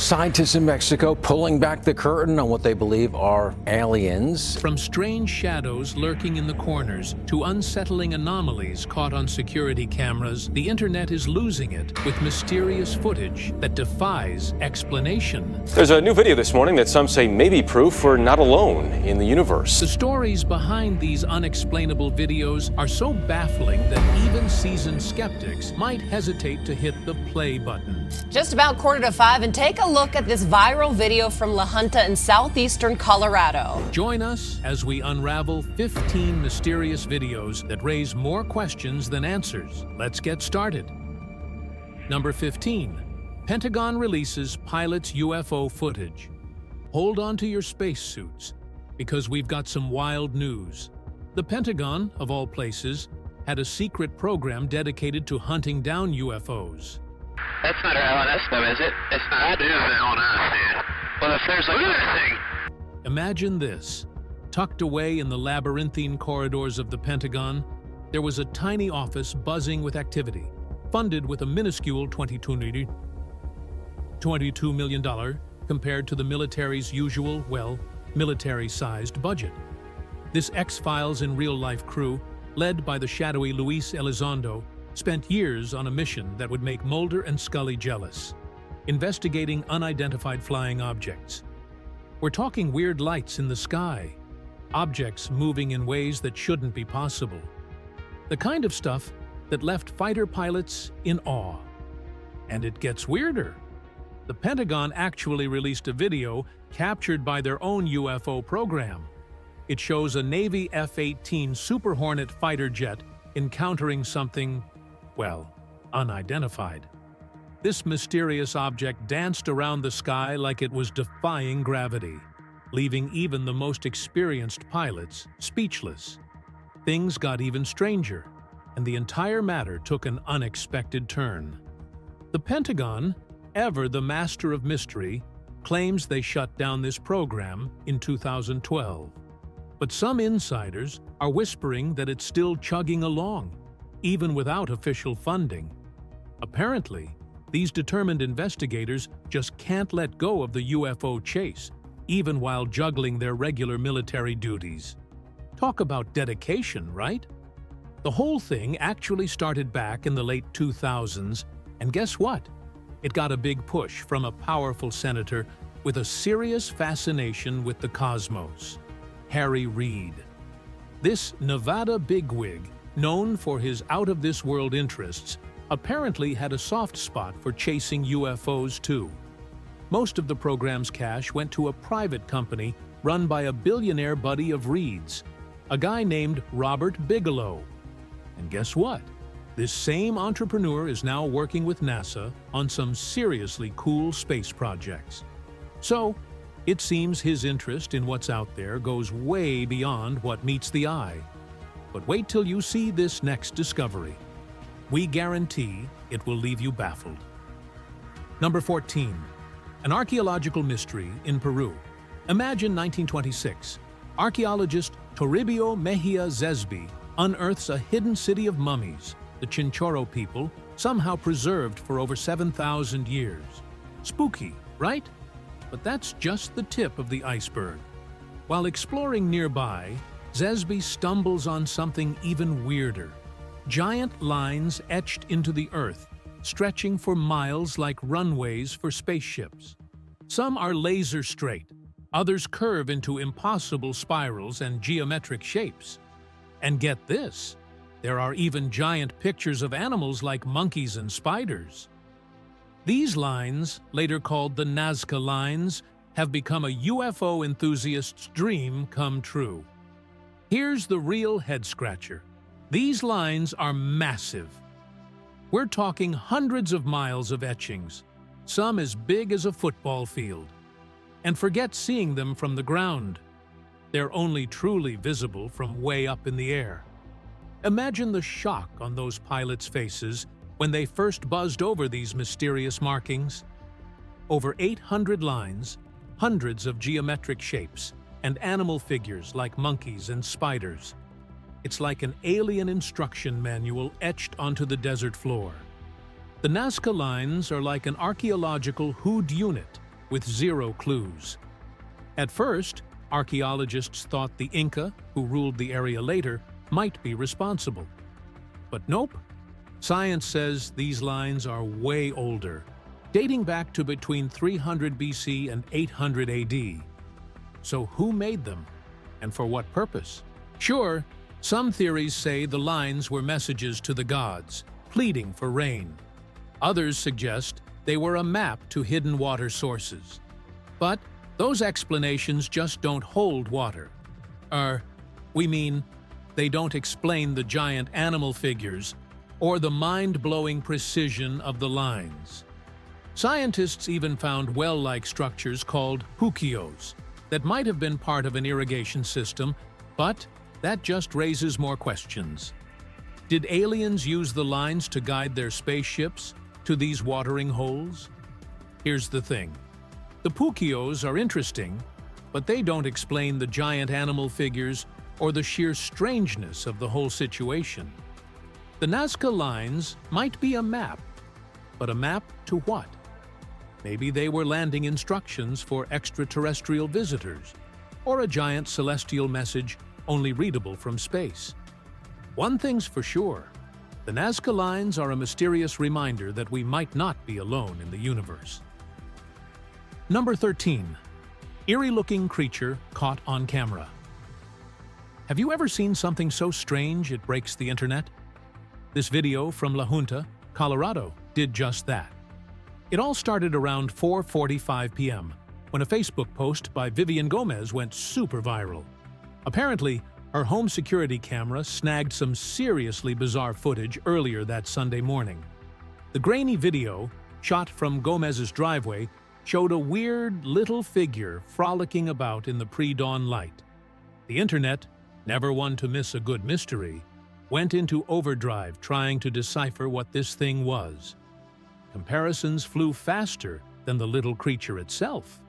Scientists in Mexico pulling back the curtain on what they believe are aliens. From strange shadows lurking in the corners to unsettling anomalies caught on security cameras, the internet is losing it with mysterious footage that defies explanation. There's a new video this morning that some say may be proof we're not alone in the universe. The stories behind these unexplainable videos are so baffling that even seasoned skeptics might hesitate to hit the play button. Just about 4:45, and take a look at this viral video from La Junta in southeastern Colorado. Join us as we unravel 15 mysterious videos that raise more questions than answers. Let's get started. Number 15. Pentagon releases pilots' UFO footage. Hold on to your spacesuits, because we've got some wild news. The Pentagon, of all places, had a secret program dedicated to hunting down UFOs. That's not our LNS though, is it? It's not. That is an LNS, dude. Well, if there's like that thing. Imagine this. Tucked away in the labyrinthine corridors of the Pentagon, there was a tiny office buzzing with activity, funded with a minuscule $22 million compared to the military's usual, military-sized budget. This X-Files in real-life crew, led by the shadowy Luis Elizondo, spent years on a mission that would make Mulder and Scully jealous, investigating unidentified flying objects. We're talking weird lights in the sky, objects moving in ways that shouldn't be possible. The kind of stuff that left fighter pilots in awe. And it gets weirder. The Pentagon actually released a video captured by their own UFO program. It shows a Navy F-18 Super Hornet fighter jet encountering something, unidentified. This mysterious object danced around the sky like it was defying gravity, leaving even the most experienced pilots speechless. Things got even stranger, and the entire matter took an unexpected turn. The Pentagon, ever the master of mystery, claims they shut down this program in 2012. But some insiders are whispering that it's still chugging along, even without official funding. Apparently, these determined investigators just can't let go of the UFO chase, even while juggling their regular military duties. Talk about dedication, right? The whole thing actually started back in the late 2000s, and guess what? It got a big push from a powerful senator with a serious fascination with the cosmos, Harry Reid. This Nevada bigwig, known for his out-of-this-world interests, apparently had a soft spot for chasing UFOs too. Most of the program's cash went to a private company run by a billionaire buddy of Reid's, a guy named Robert Bigelow. And guess what? This same entrepreneur is now working with NASA on some seriously cool space projects. So, it seems his interest in what's out there goes way beyond what meets the eye. But wait till you see this next discovery. We guarantee it will leave you baffled. Number 14. An archaeological mystery in Peru. Imagine 1926. Archaeologist Toribio Mejia Zesby unearths a hidden city of mummies, the Chinchorro people, somehow preserved for over 7,000 years. Spooky, right? But that's just the tip of the iceberg. While exploring nearby, Zesby stumbles on something even weirder. Giant lines etched into the earth, stretching for miles like runways for spaceships. Some are laser straight, others curve into impossible spirals and geometric shapes. And get this, there are even giant pictures of animals like monkeys and spiders. These lines, later called the Nazca Lines, have become a UFO enthusiast's dream come true. Here's the real head-scratcher. These lines are massive. We're talking hundreds of miles of etchings, some as big as a football field. And forget seeing them from the ground. They're only truly visible from way up in the air. Imagine the shock on those pilots' faces when they first buzzed over these mysterious markings. Over 800 lines, hundreds of geometric shapes, and animal figures like monkeys and spiders. It's like an alien instruction manual etched onto the desert floor. The Nazca Lines are like an archaeological whodunit with zero clues. At first, archaeologists thought the Inca, who ruled the area later, might be responsible. But nope. Science says these lines are way older, dating back to between 300 BC and 800 AD. So who made them, and for what purpose? Sure, some theories say the lines were messages to the gods, pleading for rain. Others suggest they were a map to hidden water sources. But those explanations just don't hold water. They don't explain the giant animal figures or the mind-blowing precision of the lines. Scientists even found well-like structures called pukios that might have been part of an irrigation system, but that just raises more questions. Did aliens use the lines to guide their spaceships to these watering holes? Here's the thing. The pukios are interesting, but they don't explain the giant animal figures or the sheer strangeness of the whole situation. The Nazca lines might be a map, but a map to what? Maybe they were landing instructions for extraterrestrial visitors, or a giant celestial message only readable from space. One thing's for sure, the Nazca lines are a mysterious reminder that we might not be alone in the universe. Number 13. Eerie-looking creature caught on camera. Have you ever seen something so strange it breaks the internet? This video from La Junta, Colorado, did just that. It all started around 4:45 p.m. when a Facebook post by Vivian Gomez went super viral. Apparently, her home security camera snagged some seriously bizarre footage earlier that Sunday morning. The grainy video, shot from Gomez's driveway, showed a weird little figure frolicking about in the pre-dawn light. The internet, never one to miss a good mystery, went into overdrive trying to decipher what this thing was. Comparisons flew faster than the little creature itself.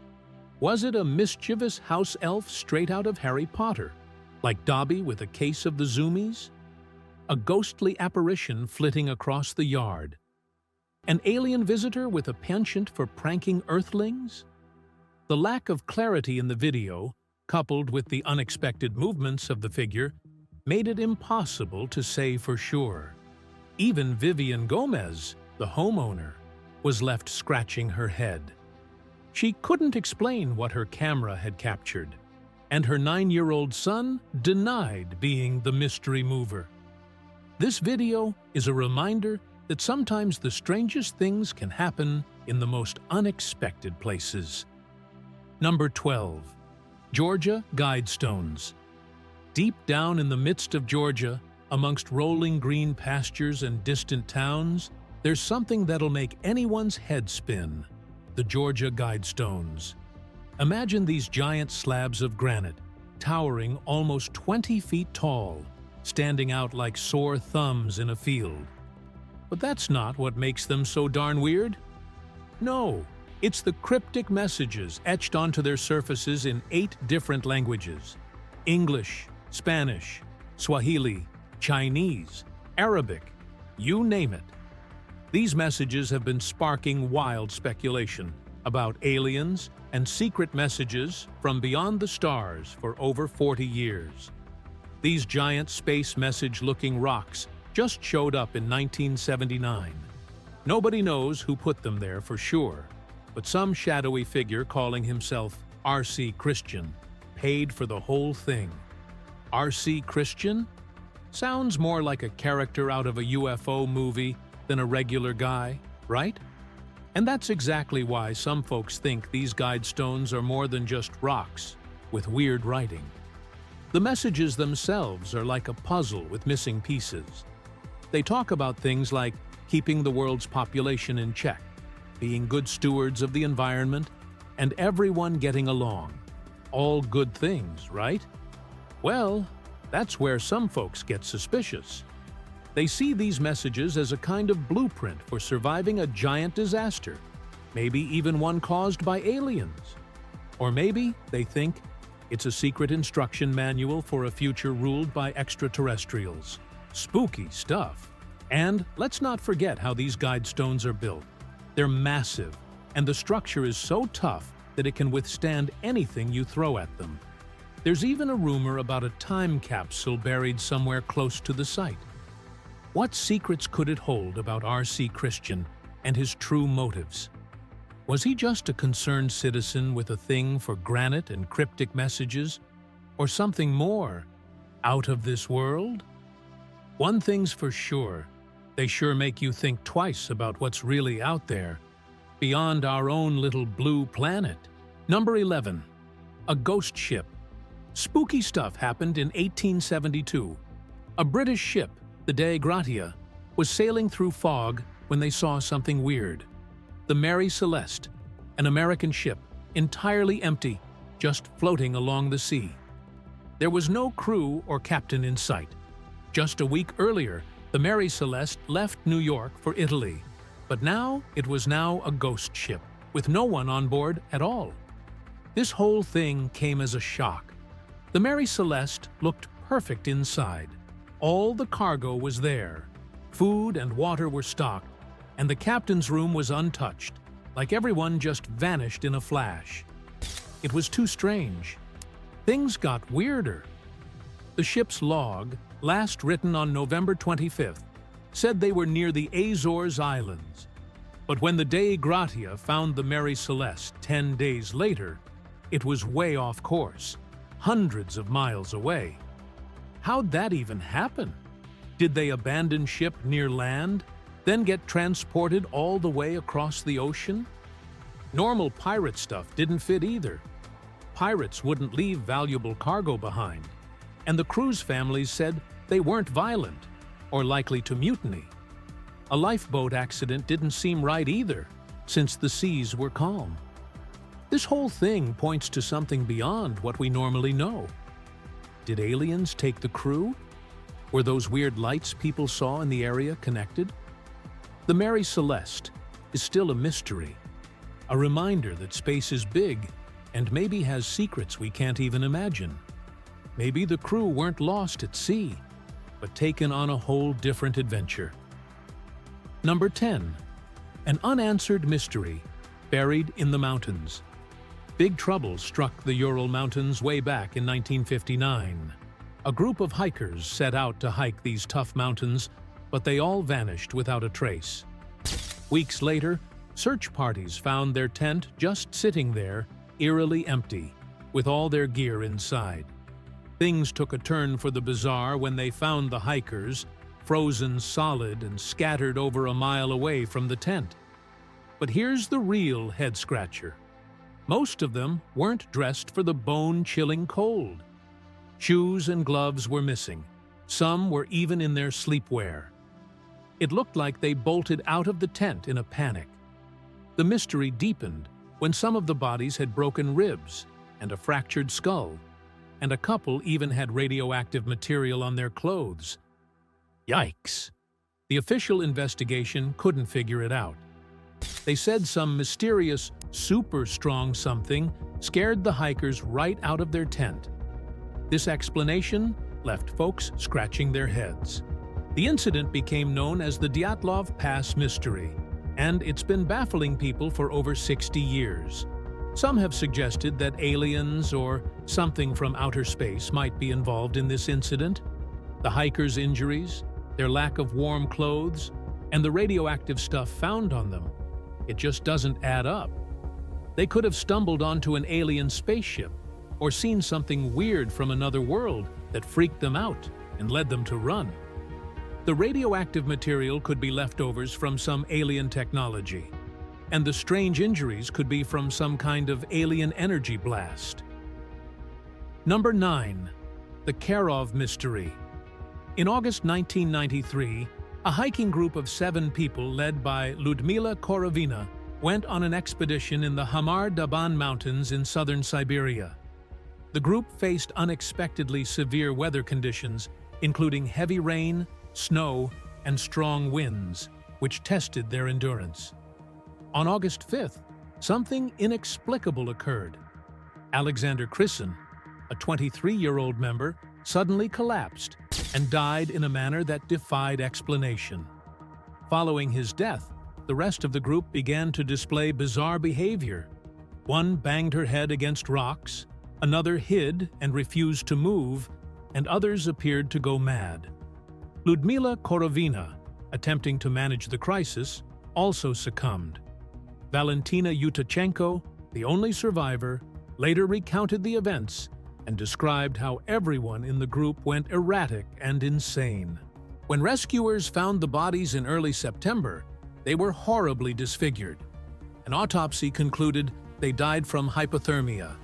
Was it a mischievous house elf straight out of Harry Potter, like Dobby with a case of the zoomies? A ghostly apparition flitting across the yard? An alien visitor with a penchant for pranking earthlings? The lack of clarity in the video, coupled with the unexpected movements of the figure, made it impossible to say for sure. Even Vivian Gomez, the homeowner, was left scratching her head. She couldn't explain what her camera had captured, and her 9-year-old son denied being the mystery mover. This video is a reminder that sometimes the strangest things can happen in the most unexpected places. Number 12. Georgia Guidestones. Deep down in the midst of Georgia, amongst rolling green pastures and distant towns, there's something that'll make anyone's head spin: the Georgia Guidestones. Imagine these giant slabs of granite, towering almost 20 feet tall, standing out like sore thumbs in a field. But that's not what makes them so darn weird. No, it's the cryptic messages etched onto their surfaces in 8 different languages: English, Spanish, Swahili, Chinese, Arabic, you name it. These messages have been sparking wild speculation about aliens and secret messages from beyond the stars for over 40 years. These giant space message-looking rocks just showed up in 1979. Nobody knows who put them there for sure, but some shadowy figure calling himself R.C. Christian paid for the whole thing. R.C. Christian? Sounds more like a character out of a UFO movie than a regular guy, right? And that's exactly why some folks think these guidestones are more than just rocks with weird writing. The messages themselves are like a puzzle with missing pieces. They talk about things like keeping the world's population in check, being good stewards of the environment, and everyone getting along. All good things, right? Well, that's where some folks get suspicious. They see these messages as a kind of blueprint for surviving a giant disaster, maybe even one caused by aliens. Or maybe they think it's a secret instruction manual for a future ruled by extraterrestrials. Spooky stuff. And let's not forget how these guidestones are built. They're massive, and the structure is so tough that it can withstand anything you throw at them. There's even a rumor about a time capsule buried somewhere close to the site. What secrets could it hold about R.C. Christian and his true motives? Was he just a concerned citizen with a thing for granite and cryptic messages, or something more, out of this world? One thing's for sure, they sure make you think twice about what's really out there, beyond our own little blue planet. Number 11. A ghost ship. Spooky stuff happened in 1872. A British ship, the Dei Gratia, was sailing through fog when they saw something weird. The Mary Celeste, an American ship, entirely empty, just floating along the sea. There was no crew or captain in sight. Just a week earlier, the Mary Celeste left New York for Italy, but now it was a ghost ship, with no one on board at all. This whole thing came as a shock. The Mary Celeste looked perfect inside. All the cargo was there. Food and water were stocked, and the captain's room was untouched, like everyone just vanished in a flash. It was too strange. Things got weirder. The ship's log, last written on November 25th, said they were near the Azores Islands. But when the Dei Gratia found the Mary Celeste 10 days later, it was way off course, hundreds of miles away. How'd that even happen? Did they abandon ship near land, then get transported all the way across the ocean? Normal pirate stuff didn't fit either. Pirates wouldn't leave valuable cargo behind, and the crew's families said they weren't violent or likely to mutiny. A lifeboat accident didn't seem right either, since the seas were calm. This whole thing points to something beyond what we normally know. Did aliens take the crew? Were those weird lights people saw in the area connected? The Mary Celeste is still a mystery, a reminder that space is big and maybe has secrets we can't even imagine. Maybe the crew weren't lost at sea, but taken on a whole different adventure. Number 10. An unanswered mystery buried in the mountains. Big trouble struck the Ural Mountains way back in 1959. A group of hikers set out to hike these tough mountains, but they all vanished without a trace. Weeks later, search parties found their tent just sitting there, eerily empty, with all their gear inside. Things took a turn for the bizarre when they found the hikers, frozen solid and scattered over a mile away from the tent. But here's the real head-scratcher. Most of them weren't dressed for the bone-chilling cold. Shoes and gloves were missing. Some were even in their sleepwear. It looked like they bolted out of the tent in a panic. The mystery deepened when some of the bodies had broken ribs and a fractured skull, and a couple even had radioactive material on their clothes. Yikes! The official investigation couldn't figure it out. They said some mysterious, super strong something scared the hikers right out of their tent. This explanation left folks scratching their heads. The incident became known as the Dyatlov Pass Mystery, and it's been baffling people for over 60 years. Some have suggested that aliens or something from outer space might be involved in this incident. The hikers' injuries, their lack of warm clothes, and the radioactive stuff found on them. It just doesn't add up. They could have stumbled onto an alien spaceship or seen something weird from another world that freaked them out and led them to run. The radioactive material could be leftovers from some alien technology, and the strange injuries could be from some kind of alien energy blast. Number 9. The Karov Mystery. In August 1993, a hiking group of 7 people led by Ludmila Korovina went on an expedition in the Hamar Daban Mountains in southern Siberia. The group faced unexpectedly severe weather conditions, including heavy rain, snow, and strong winds, which tested their endurance. On August 5th, something inexplicable occurred. Alexander Krissin, a 23-year-old member, suddenly collapsed and died in a manner that defied explanation. Following his death, the rest of the group began to display bizarre behavior. One banged her head against rocks, another hid and refused to move, and others appeared to go mad. Ludmila Korovina, attempting to manage the crisis, also succumbed. Valentina Yutachenko, the only survivor, later recounted the events and described how everyone in the group went erratic and insane. When rescuers found the bodies in early September, they were horribly disfigured. An autopsy concluded they died from hypothermia,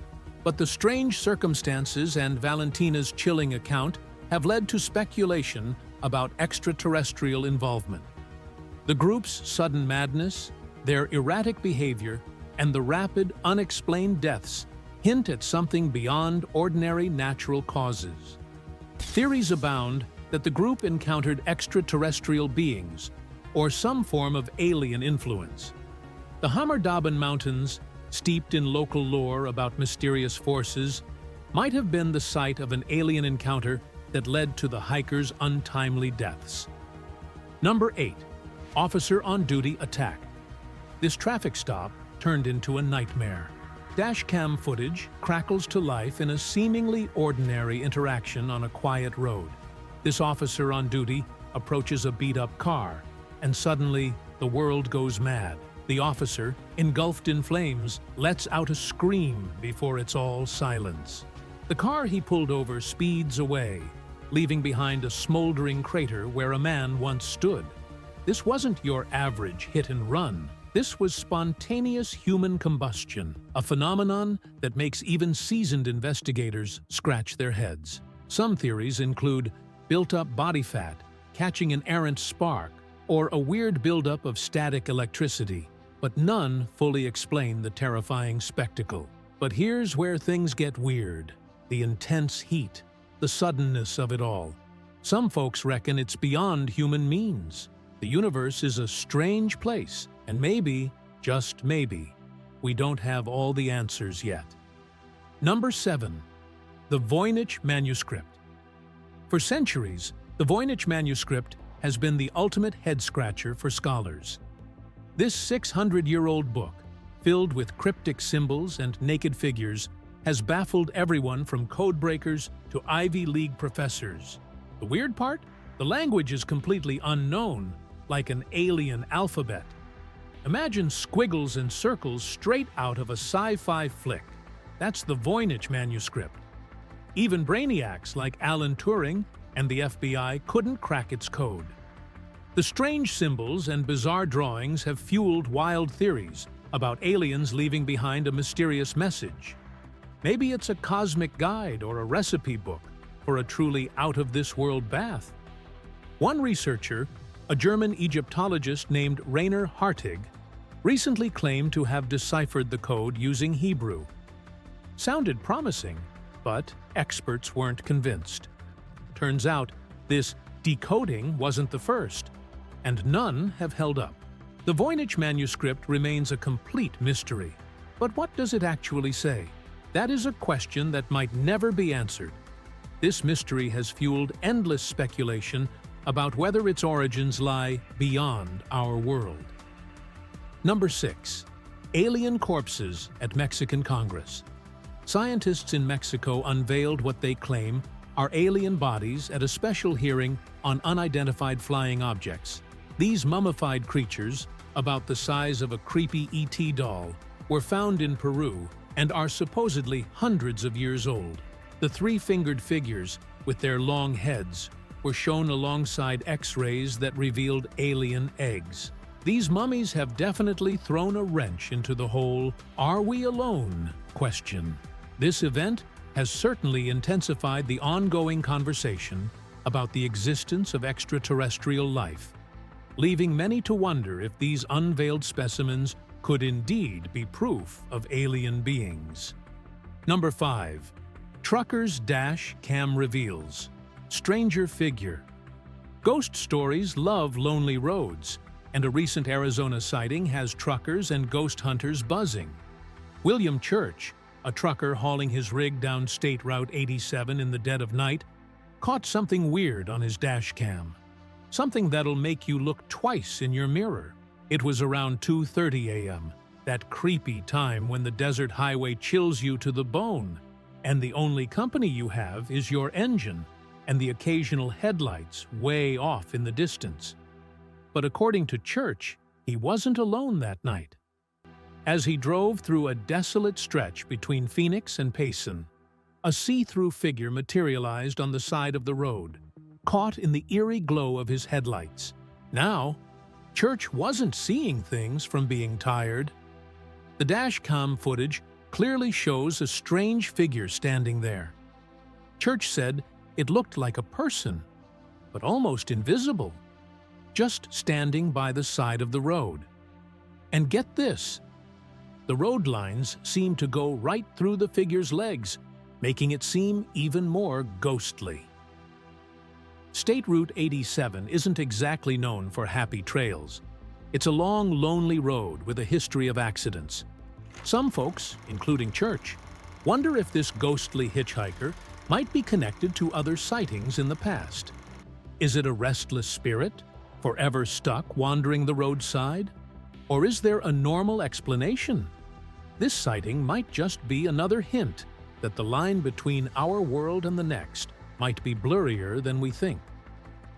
but the strange circumstances and Valentina's chilling account have led to speculation about extraterrestrial involvement. The group's sudden madness, their erratic behavior, and the rapid, unexplained deaths hint at something beyond ordinary natural causes. Theories abound that the group encountered extraterrestrial beings or some form of alien influence. The Hamardaban Mountains, steeped in local lore about mysterious forces, might have been the site of an alien encounter that led to the hikers' untimely deaths. Number 8. Officer on duty attacked. This traffic stop turned into a nightmare. Dashcam footage crackles to life in a seemingly ordinary interaction on a quiet road. This officer on duty approaches a beat-up car, and suddenly the world goes mad. The officer, engulfed in flames, lets out a scream before it's all silence. The car he pulled over speeds away, leaving behind a smoldering crater where a man once stood. This wasn't your average hit and run. This was spontaneous human combustion, a phenomenon that makes even seasoned investigators scratch their heads. Some theories include built-up body fat, catching an errant spark, or a weird buildup of static electricity, but none fully explain the terrifying spectacle. But here's where things get weird: the intense heat, the suddenness of it all. Some folks reckon it's beyond human means. The universe is a strange place, and maybe, just maybe, we don't have all the answers yet. Number 7. The Voynich Manuscript. For centuries, the Voynich Manuscript has been the ultimate head-scratcher for scholars. This 600-year-old book, filled with cryptic symbols and naked figures, has baffled everyone from codebreakers to Ivy League professors. The weird part? The language is completely unknown, like an alien alphabet. Imagine squiggles and circles straight out of a sci-fi flick. That's the Voynich Manuscript. Even brainiacs like Alan Turing and the FBI couldn't crack its code. The strange symbols and bizarre drawings have fueled wild theories about aliens leaving behind a mysterious message. Maybe it's a cosmic guide or a recipe book for a truly out-of-this-world bath. One researcher, a German Egyptologist named Rainer Hartig, recently claimed to have deciphered the code using Hebrew. Sounded promising, but experts weren't convinced. Turns out, this decoding wasn't the first, and none have held up. The Voynich Manuscript remains a complete mystery. But what does it actually say? That is a question that might never be answered. This mystery has fueled endless speculation about whether its origins lie beyond our world. Number 6. Alien corpses at Mexican Congress. Scientists in Mexico unveiled what they claim are alien bodies at a special hearing on unidentified flying objects. These mummified creatures, about the size of a creepy ET doll, were found in Peru and are supposedly hundreds of years old. The three-fingered figures, with their long heads, were shown alongside X-rays that revealed alien eggs. These mummies have definitely thrown a wrench into the whole "are we alone?" question. This event has certainly intensified the ongoing conversation about the existence of extraterrestrial life, leaving many to wonder if these unveiled specimens could indeed be proof of alien beings. Number 5. Trucker's dash cam reveals. Stranger figure. Ghost stories love lonely roads, and a recent Arizona sighting has truckers and ghost hunters buzzing. William Church, a trucker hauling his rig down State Route 87 in the dead of night, caught something weird on his dash cam. Something that'll make you look twice in your mirror. It was around 2:30 a.m., that creepy time when the desert highway chills you to the bone, and the only company you have is your engine and the occasional headlights way off in the distance. But according to Church, he wasn't alone that night. As he drove through a desolate stretch between Phoenix and Payson, a see-through figure materialized on the side of the road, caught in the eerie glow of his headlights. Now, Church wasn't seeing things from being tired. The dashcam footage clearly shows a strange figure standing there. Church said it looked like a person, but almost invisible, just standing by the side of the road. And get this, the road lines seemed to go right through the figure's legs, making it seem even more ghostly. State Route 87 isn't exactly known for happy trails. It's a long, lonely road with a history of accidents. Some folks, including Church, wonder if this ghostly hitchhiker might be connected to other sightings in the past. Is it a restless spirit, forever stuck wandering the roadside? Or is there a normal explanation? This sighting might just be another hint that the line between our world and the next might be blurrier than we think.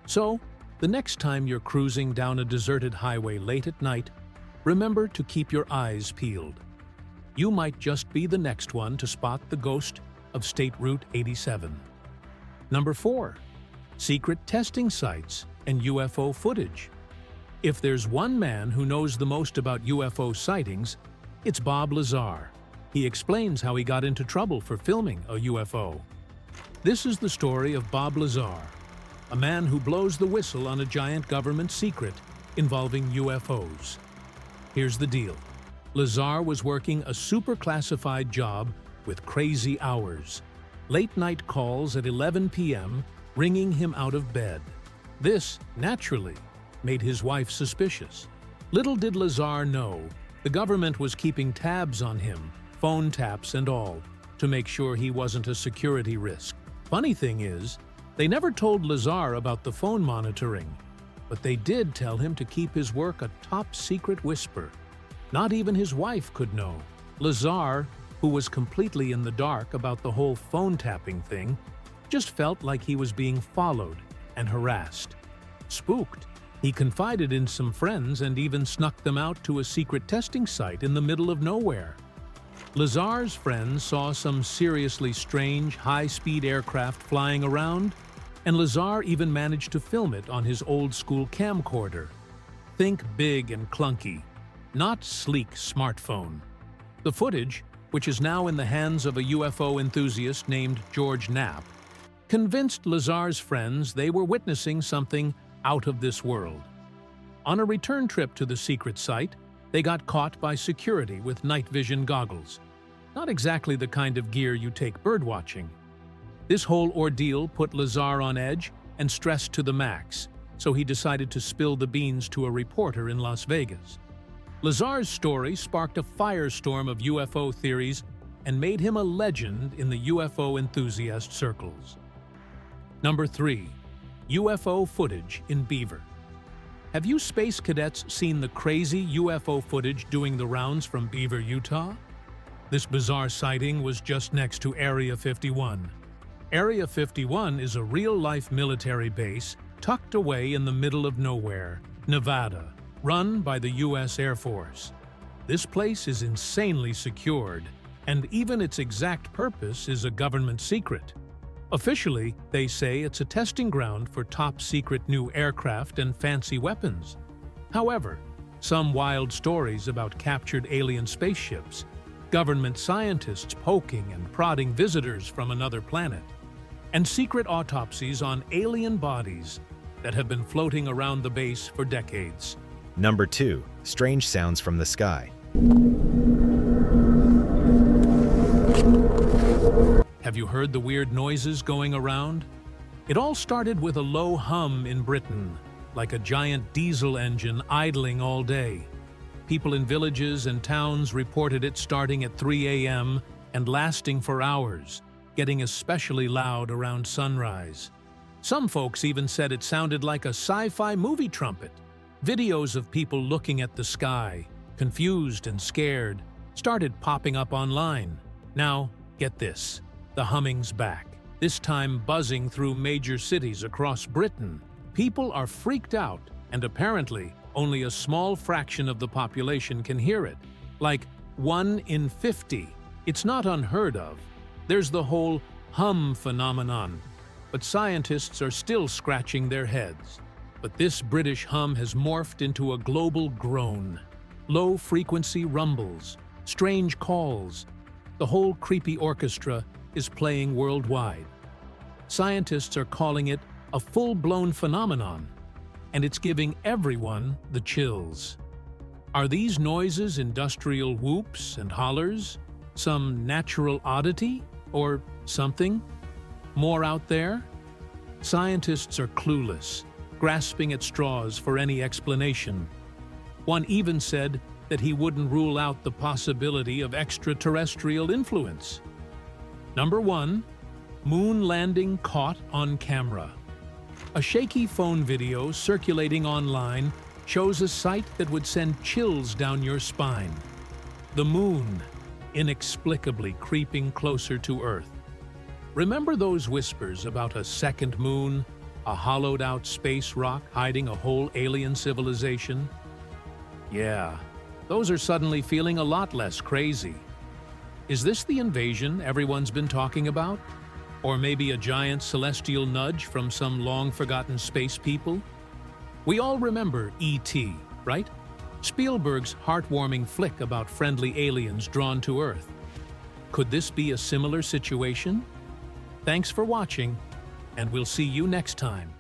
So, the next time you're cruising down a deserted highway late at night, remember to keep your eyes peeled. You might just be the next one to spot the ghost of State Route 87. Number 4. Secret testing sites and UFO footage. If there's one man who knows the most about UFO sightings, it's Bob Lazar. He explains how he got into trouble for filming a UFO. This is the story of Bob Lazar, a man who blows the whistle on a giant government secret involving UFOs. Here's the deal. Lazar was working a super classified job with crazy hours. Late-night calls at 11 p.m. ringing him out of bed. This, naturally, made his wife suspicious. Little did Lazar know, the government was keeping tabs on him, phone taps and all, to make sure he wasn't a security risk. Funny thing is, they never told Lazar about the phone monitoring, but they did tell him to keep his work a top-secret whisper. Not even his wife could know. Lazar, who was completely in the dark about the whole phone tapping thing, just felt like he was being followed and harassed. Spooked, he confided in some friends and even snuck them out to a secret testing site in the middle of nowhere. Lazar's friends saw some seriously strange, high-speed aircraft flying around, and Lazar even managed to film it on his old-school camcorder. Think big and clunky, not sleek smartphone. The footage, which is now in the hands of a UFO enthusiast named George Knapp, convinced Lazar's friends they were witnessing something out of this world. On a return trip to the secret site, they got caught by security with night vision goggles. Not exactly the kind of gear you take birdwatching. This whole ordeal put Lazar on edge and stressed to the max, so he decided to spill the beans to a reporter in Las Vegas. Lazar's story sparked a firestorm of UFO theories and made him a legend in the UFO enthusiast circles. Number 3. UFO footage in Beaver. Have you space cadets seen the crazy UFO footage doing the rounds from Beaver, Utah? This bizarre sighting was just next to Area 51. Area 51 is a real-life military base tucked away in the middle of nowhere, Nevada, run by the U.S. Air Force. This place is insanely secured, and even its exact purpose is a government secret. Officially, they say it's a testing ground for top-secret new aircraft and fancy weapons. However, some wild stories about captured alien spaceships, government scientists poking and prodding visitors from another planet, and secret autopsies on alien bodies that have been floating around the base for decades. Number 2. Strange sounds from the sky. Have you heard the weird noises going around? It all started with a low hum in Britain, like a giant diesel engine idling all day. People in villages and towns reported it starting at 3 a.m. and lasting for hours, getting especially loud around sunrise. Some folks even said it sounded like a sci-fi movie trumpet. Videos of people looking at the sky, confused and scared, started popping up online. Now, get this, the humming's back, this time buzzing through major cities across Britain. People are freaked out, and apparently, only a small fraction of the population can hear it. Like 1 in 50. It's not unheard of. There's the whole hum phenomenon, but scientists are still scratching their heads. But this British hum has morphed into a global groan. Low-frequency rumbles, strange calls. The whole creepy orchestra is playing worldwide. Scientists are calling it a full-blown phenomenon, and it's giving everyone the chills. Are these noises industrial whoops and hollers? Some natural oddity? Or something more out there? Scientists are clueless, grasping at straws for any explanation. One even said that he wouldn't rule out the possibility of extraterrestrial influence. Number 1, moon landing caught on camera. A shaky phone video circulating online shows a sight that would send chills down your spine. The moon, inexplicably creeping closer to Earth. Remember those whispers about a second moon, a hollowed-out space rock hiding a whole alien civilization? Yeah, those are suddenly feeling a lot less crazy. Is this the invasion everyone's been talking about? Or maybe a giant celestial nudge from some long-forgotten space people? We all remember E.T., right? Spielberg's heartwarming flick about friendly aliens drawn to Earth. Could this be a similar situation? Thanks for watching, and we'll see you next time.